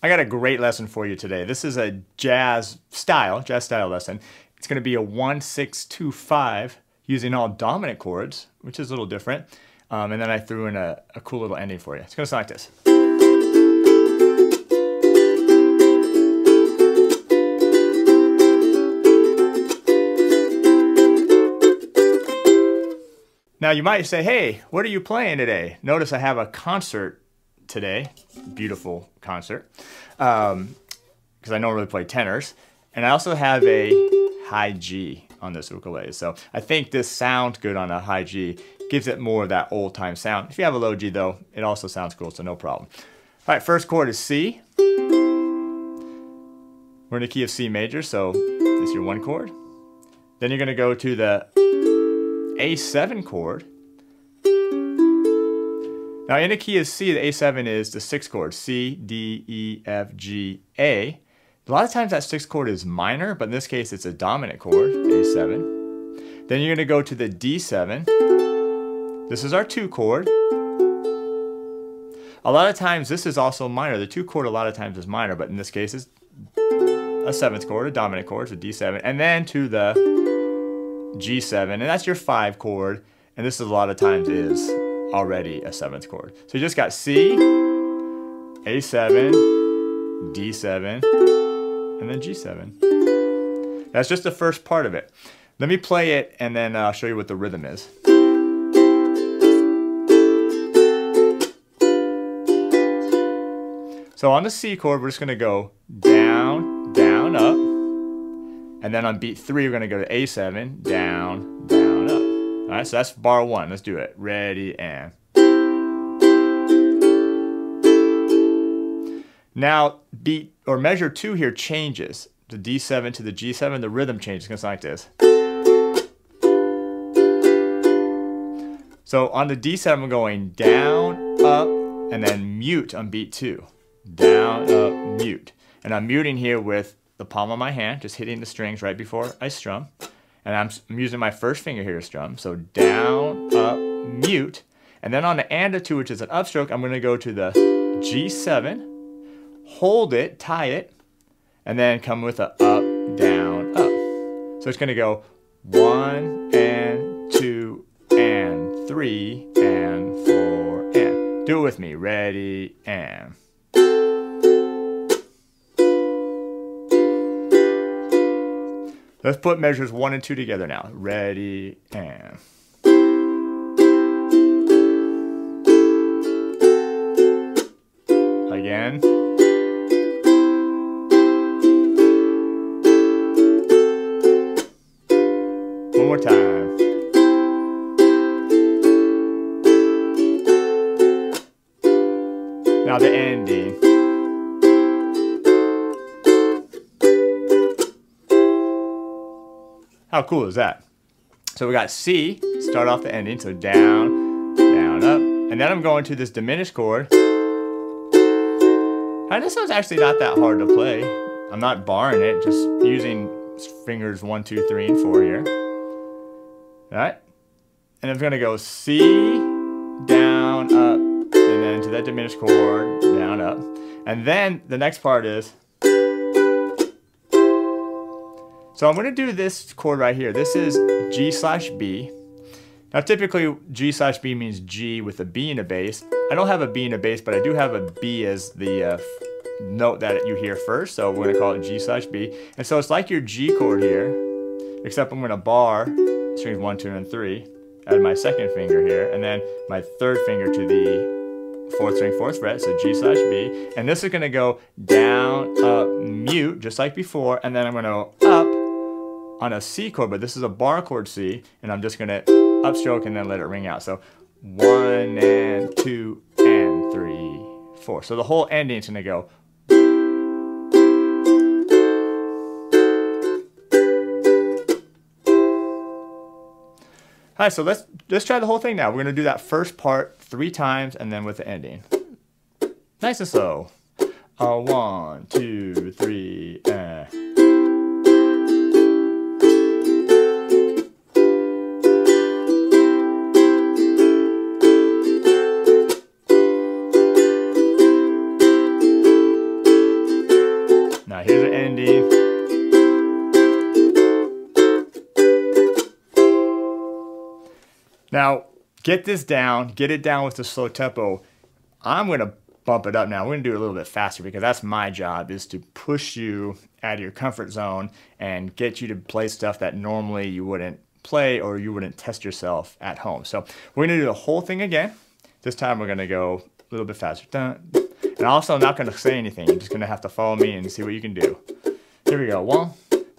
I got a great lesson for you today. This is a jazz style lesson. It's going to be a 1-6-2-5 using all dominant chords, which is a little different. And then I threw in a cool little ending for you. It's going to sound like this. Now you might say, hey, what are you playing today? Notice I have a concert today, beautiful concert, because I normally play tenors. And I also have a high G on this ukulele. So I think this sounds good on a high G, gives it more of that old time sound. If you have a low G though, it also sounds cool, so no problem. All right, first chord is C. We're in the key of C major, so this is your one chord. Then you're gonna go to the A7 chord. Now in the key of C, the A7 is the sixth chord, C, D, E, F, G, A. A lot of times that sixth chord is minor, but in this case it's a dominant chord, A7. Then you're gonna go to the D7. This is our two chord. A lot of times this is also minor. The two chord a lot of times is minor, but in this case is a seventh chord, a dominant chord, so D7. And then to the G7, and that's your five chord, and this is a lot of times is already a seventh chord. So you just got C, A7, D7, and then G7. That's just the first part of it. Let me play it and then I'll show you what the rhythm is. So on the C chord, we're just gonna go down, down, up. And then on beat 3, we're going to go to A7, down, down, up. All right, so that's bar 1. Let's do it. Ready, and. Now, beat or measure 2 here changes. The D7 to the G7, the rhythm changes. It's going to sound like this. So on the D7, we're going down, up, and then mute on beat 2. Down, up, mute. And I'm muting here with the palm of my hand, just hitting the strings right before I strum. And I'm using my first finger here to strum. So down, up, mute. And then on the and of 2, which is an upstroke, I'm going to go to the G7, hold it, tie it, and then come with a up, down, up. So it's going to go 1 and 2 and 3 and 4 and. Do it with me. Ready, and. Let's put measures 1 and 2 together now. Ready, and. Again. One more time. Now the ending. How cool is that? So we got C, start off the ending, so down, down, up. And then I'm going to this diminished chord. And this one's actually not that hard to play. I'm not barring it, just using fingers 1, 2, 3, and 4 here. All right? And I'm gonna go C, down, up, and then to that diminished chord, down, up. And then the next part is, so I'm going to do this chord right here. This is G/B. Now typically G/B means G with a B in a bass. I don't have a B in a bass, but I do have a B as the note that you hear first. So we're going to call it G/B. And so it's like your G chord here, except I'm going to bar strings 1, 2, and 3. Add my second finger here, and then my third finger to the 4th string, 4th fret, so G/B. And this is going to go down, up, mute, just like before, and then I'm going to go up on a C chord, but this is a bar chord C, and I'm just going to upstroke and then let it ring out. So 1 and 2 and 3, 4. So the whole ending is going to go. All right, so let's try the whole thing now. We're going to do that first part 3 times and then with the ending. Nice and slow. 1, 2, 3, and. Now here's an ending. Now get this down, get it down with the slow tempo. I'm gonna bump it up now. We're gonna do it a little bit faster because that's my job, is to push you out of your comfort zone and get you to play stuff that normally you wouldn't play or you wouldn't test yourself at home. So we're gonna do the whole thing again. This time we're gonna go a little bit faster. Dun. And also I'm not gonna say anything. You're just gonna have to follow me and see what you can do. Here we go. 1,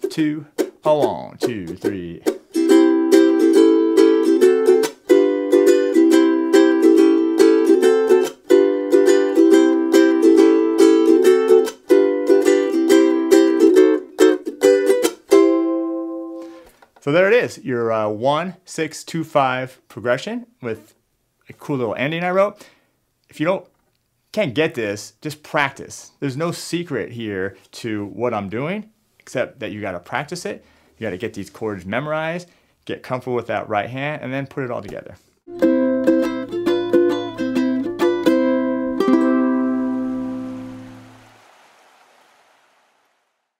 2, 1, 2, 3. So there it is, your 1-6-2-5 progression with a cool little ending I wrote. If you can't get this, just practice. There's no secret here to what I'm doing, except that you gotta practice it. You gotta get these chords memorized, get comfortable with that right hand, and then put it all together.